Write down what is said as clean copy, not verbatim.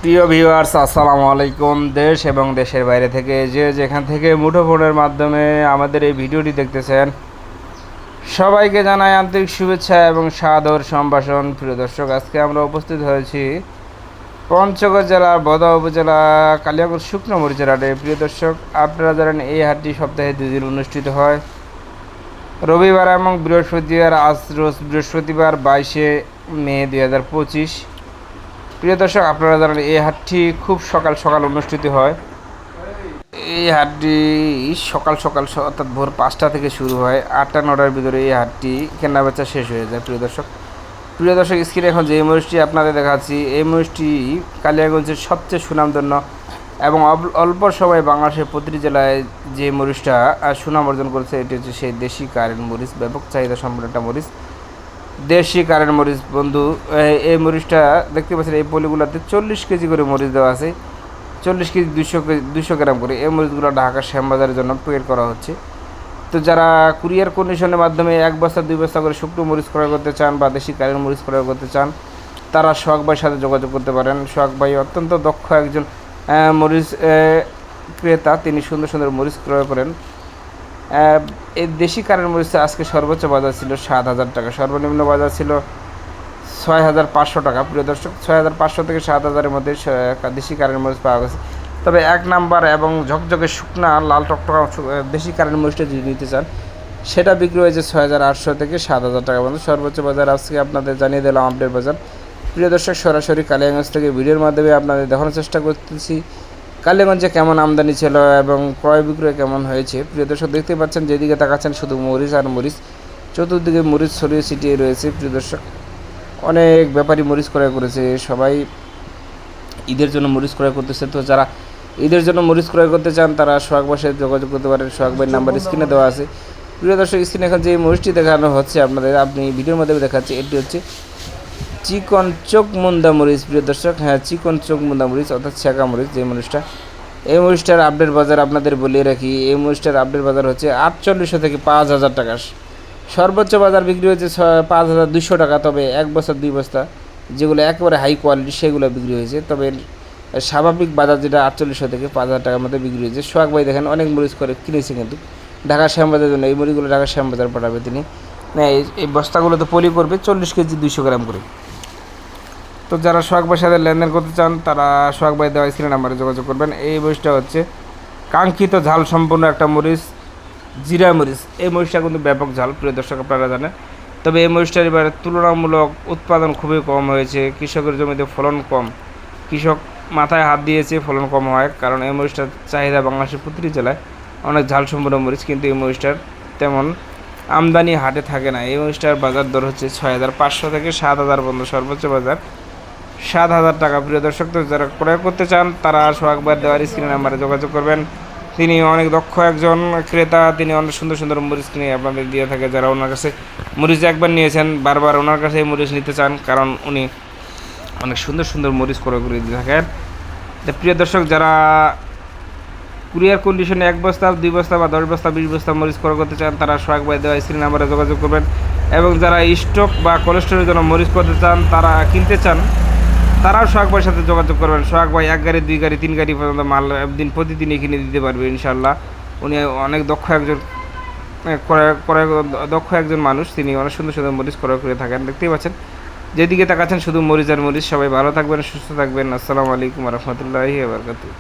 প্রিয় ভিউয়ার্স, আসসালামু আলাইকুম। দেশ এবং দেশের বাইরে থেকে যে যেখান থেকে মুঠোফোনের মাধ্যমে আমাদের এই ভিডিওটি দেখতেছেন, সবাইকে জানাই আন্তরিক শুভেচ্ছা এবং সাদর সম্ভাষণ। প্রিয় দর্শক, আজকে আমরা উপস্থিত হয়েছি পঞ্চগড় জেলার বদা উপজেলা কালিয়াকৈর শুকনো মরিচের হাটে। প্রিয় দর্শক, আপনারা জানেন এই হাটটি সপ্তাহে 2 দিন অনুষ্ঠিত হয়, রবিবার এবং বৃহস্পতিবার। আজ রোজ বৃহস্পতিবার 22শে মে 2025। প্রিয় দর্শক, আপনারা জানেন এই হাটটি খুব সকাল সকাল অনুষ্ঠিত হয়। এই হাটটি সকাল সকাল অর্থাৎ ভোর 5টা থেকে শুরু হয়, 8টা-9টার ভিতরে এই হাটটি কেনাবেচা শেষ হয়ে যায়। প্রিয় দর্শক, স্ক্রিনে এখন যে মরিচটি আপনাদের দেখাচ্ছি, এই মরিচটি কালিয়াগঞ্জের সবচেয়ে সুনামধন্য এবং অল্প সময়ে বাংলাদেশের প্রতিটি জেলায় যে মরিচটা সুনাম অর্জন করেছে, এটি হচ্ছে সেই দেশি কারেন্ট মরিচ। ব্যাপক চাহিদা সম্পন্ন একটা মরিচ, দেশি কারেন্ট মরিচ। বন্ধু, এই মরিচটা দেখতে পাচ্ছেন, এই পলিগুলোতে 40 কেজি করে মরিচ দেওয়া আছে, 40 কেজি 200 গ্রাম করে। এই মরিচগুলো ঢাকা শ্যামবাজারের জন্য প্যাকেট করা হচ্ছে। তো যারা কুরিয়ার কন্ডিশনের মাধ্যমে 1 বস্তা 2 বস্তা করে শুকনো মরিচ ক্রয় করতে চান বা দেশি কারেন্ট মরিচ ক্রয় করতে চান, তারা সোহাগ ভাইয়ের সাথে যোগাযোগ করতে পারেন। সোহাগ ভাই অত্যন্ত দক্ষ একজন মরিচ ক্রেতা, তিনি সুন্দর সুন্দর মরিচ ক্রয় করেন। এই দেশি কারেন্ট মরিচের আজকে সর্বোচ্চ বাজার ছিল 7,000 টাকা, সর্বনিম্ন বাজার ছিল 6,500 টাকা। প্রিয় দর্শক, 6,500 থেকে 7,000-এর মধ্যে দেশি কারেন্ট মরিচ পাওয়া গেছে। তবে 1 নাম্বার এবং ঝকঝকে শুকনা লাল টকটকা দেশি কারেন্ট মরিচটা যদি নিতে চান, সেটা বিক্রি হয়েছে 6,800 থেকে 7,000 টাকা পর্যন্ত। সর্বোচ্চ বাজার আজকে আপনাদের জানিয়ে দিলাম আপডেট বাজার। প্রিয় দর্শক, সরাসরি কালিয়াগঞ্জ থেকে ভিডিওর মাধ্যমে আপনাদের দেখানোর চেষ্টা করতেছি কালিয়াগঞ্জে কেমন আমদানি ছিল এবং ক্রয় বিক্রয় কেমন হয়েছে। প্রিয় দর্শক, দেখতে পাচ্ছেন যেদিকে তাকাচ্ছেন শুধু মরিচ আর মরিচ, চতুর্দিকে মরিচ ছড়িয়ে ছিটিয়ে রয়েছে। প্রিয় দর্শক, অনেক ব্যাপারী মরিচ ক্রয় করেছে, সবাই ঈদের জন্য মরিচ ক্রয় করতেছে। তো যারা ঈদের জন্য মরিচ ক্রয় করতে চান, তারা সোহাগ ভাইয়ের সাথে যোগাযোগ করতে পারেন। সোহাগ ভাইয়ের নাম্বার স্ক্রিনে দেওয়া আছে। প্রিয় দর্শক, স্ক্রিনে এখন যে মরিচটি দেখানো হচ্ছে আপনাদের, আপনি ভিডিওর মাধ্যমে দেখাচ্ছি, এটি হচ্ছে চিকন চোখ মুন্দা মরিচ। প্রিয় দর্শক, হ্যাঁ, চিকন চোখ মুন্দা মরিচ অর্থাৎ ছেঁকা মরিচ যে মরিচটা। এই মরিচটার আপডেট বাজার আপনাদের বলিয়ে রাখি, এই মরিচটার আপডেট বাজার হচ্ছে 4800 থেকে 5,000 টাকা। সর্বোচ্চ বাজার বিক্রি হয়েছে 5,200 টাকা। তবে 1 বস্তা 2 বস্তা যেগুলো একেবারে হাই কোয়ালিটি, সেগুলো বিক্রি হয়েছে। তবে স্বাভাবিক বাজার যেটা 4800 থেকে 5,000 টাকার মধ্যে বিক্রি হয়েছে। সোহাগ ভাই দেখেন অনেক মরিচ করে কিনেছে, কিন্তু ঢাকা শ্যামবাজারের জন্য এই মরিচগুলো ঢাকা শ্যামবাজার পাঠাবে তিনি। এই বস্তাগুলো তো পলি করবে 40 কেজি 200 গ্রাম করে। তো যারা সোহাগ ভাইয়ের সাথে লেনদেন করতে চান, তারা সোহাগ ভাই দেওয়া স্ক্রিন নাম্বারে যোগাযোগ করবেন। এই মরিচটা হচ্ছে কাঙ্ক্ষিত ঝাল সম্পন্ন একটা মরিচ, জিরা মরিচ। এই মরিচটা কিন্তু ব্যাপক ঝাল, প্রিয় দর্শক, আপনারা জানেন। তবে এই মরিচটার এবারে তুলনামূলক উৎপাদন খুবই কম হয়েছে, কৃষকের জমিতে ফলন কম, কৃষক মাথায় হাত দিয়েছে, ফলন কম হয়। কারণ এই মরিচটার চাহিদা বাংলাদেশের প্রতিটি জেলায়, অনেক ঝাল সম্পন্ন মরিচ, কিন্তু এই মরিচটার তেমন আমদানি হাটে থাকে না। এই মরিচটার বাজার দর হচ্ছে 6,500 থেকে 7,000 পর্যন্ত, সর্বোচ্চ বাজার 7,000 টাকা। প্রিয় দর্শক, তো যারা ক্রয় করতে চান, তারা সোহাগ ভাইয়ের দেওয়ার স্ক্রিন নাম্বারে যোগাযোগ করবেন। তিনি অনেক দক্ষ একজন ক্রেতা, তিনি অনেক সুন্দর সুন্দর মরিচ কিনে আপনাদের দিয়ে থাকে। যারা ওনার কাছে মরিচ একবার নিয়েছেন, বারবার ওনার কাছে মরিচ নিতে চান, কারণ উনি অনেক সুন্দর সুন্দর মরিচ ক্রয় করে দিয়ে থাকেন। তো প্রিয় দর্শক, যারা কুরিয়ার কন্ডিশনে 1 বস্তা 2 বস্তা বা 10 বস্তা 20 বস্তা মরিচ ক্রয় করতে চান, তারা সোহাগ ভাই দেওয়া স্ক্রিন নাম্বারে যোগাযোগ করবেন। এবং যারা স্টক বা কোলেস্টোরের জন্য মরিচ করতে চান, তারা কিনতে চান, তারাও সোহাগ ভাইয়ের সাথে যোগাযোগ করবেন। সোহাগ ভাই 1 গাড়ি 2 গাড়ি 3 গাড়ি পর্যন্ত মাল প্রতিদিনই কিনে দিতে পারবে ইনশাল্লাহ। উনি অনেক দক্ষ একজন মানুষ, তিনি অনেক সুন্দর সুন্দর মরিচ ক্রয় করে থাকেন। দেখতেই পাচ্ছেন যেদিকে তাকাচ্ছেন শুধু মরিচ আর মরিচ। সবাই ভালো থাকবেন, সুস্থ থাকবেন। আসসালামু আলাইকুম রহমতুল্লাহি ওয়া বারাকাতুহু।